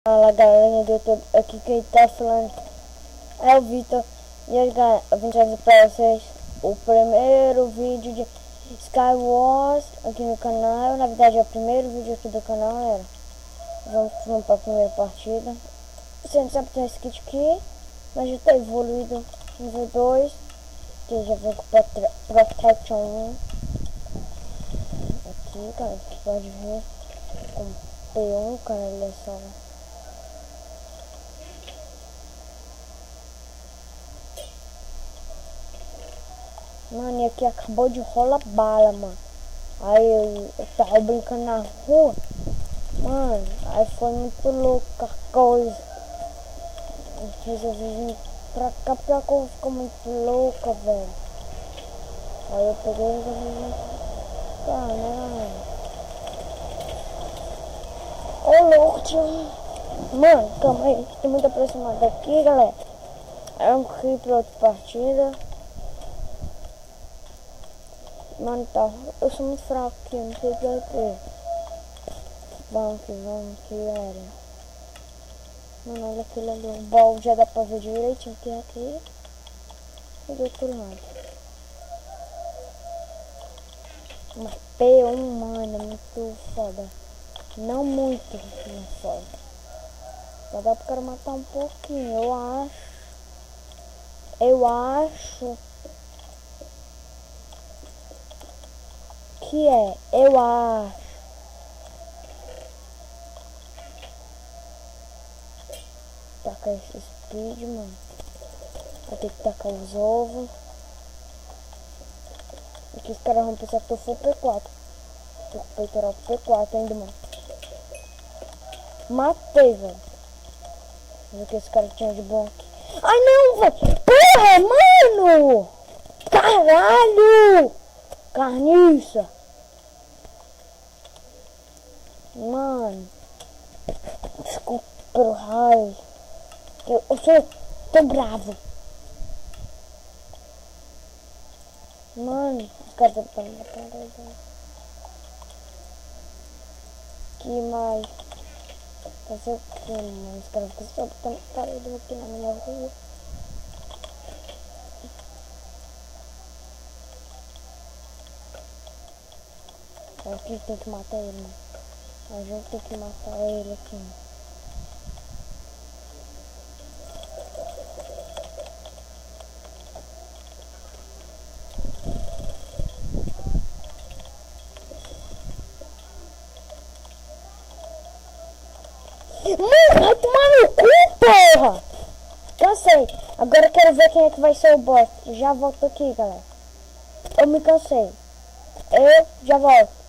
Fala galerinha do YouTube, aqui quem tá falando é o Vitor. E aí galera, eu vim trazer pra vocês o primeiro vídeo de Skywars aqui no canal. Na verdade é o primeiro vídeo aqui do canal, galera. Vamos pra primeira partida. Você não sabe que tem esse kit aqui, mas já tá evoluído nível 2, que já vem com Protection 1. Aqui, cara, você pode ver com P1, cara, ele é só... Mano, e aqui acabou de rolar bala, mano. Aí eu tava brincando na rua. Mano, aí foi muito louca a coisa. Eu resolvi vir pra cá porque a coisa ficou muito louca, velho. Aí eu peguei e resolvi vir pra cá, né? Ô louco, tio. Mano, calma aí, tem muito aproximado aqui, galera. É um clipe pra outra partida. Mano, tá, eu sou muito fraco aqui, eu não sei o que vai ter. Vamos que galera. Mano, olha aquele ali, o bol já dá pra ver direitinho que é aqui. E do outro lado. Mas P1, mano, é muito foda. Não muito, mas foda. Só dá pro cara matar um pouquinho, eu acho. Eu acho. Tacar esse speed, mano. Vai ter que tacar os ovos. Aqui os caras vão pensar que eu for P4. Tô com o peitoral P4 ainda, mano. Matei, velho. Mas o que esse cara tinha de bom aqui? Ai, não, velho. Porra, mano. Caralho. Carniça. Mano, desculpa pelo raio. Tô bravo. Mano, os caras estão me matando. Que mais? Fazer o que, mano? Os caras ficam só botando parede aqui na minha rua. Aqui tem que matar ele, mano. A gente tem que matar ele aqui. Mano, vai tomar no cu, porra! Cansei. Agora eu quero ver quem é que vai ser o boss. Já volto aqui, galera. Eu me cansei. Eu já volto.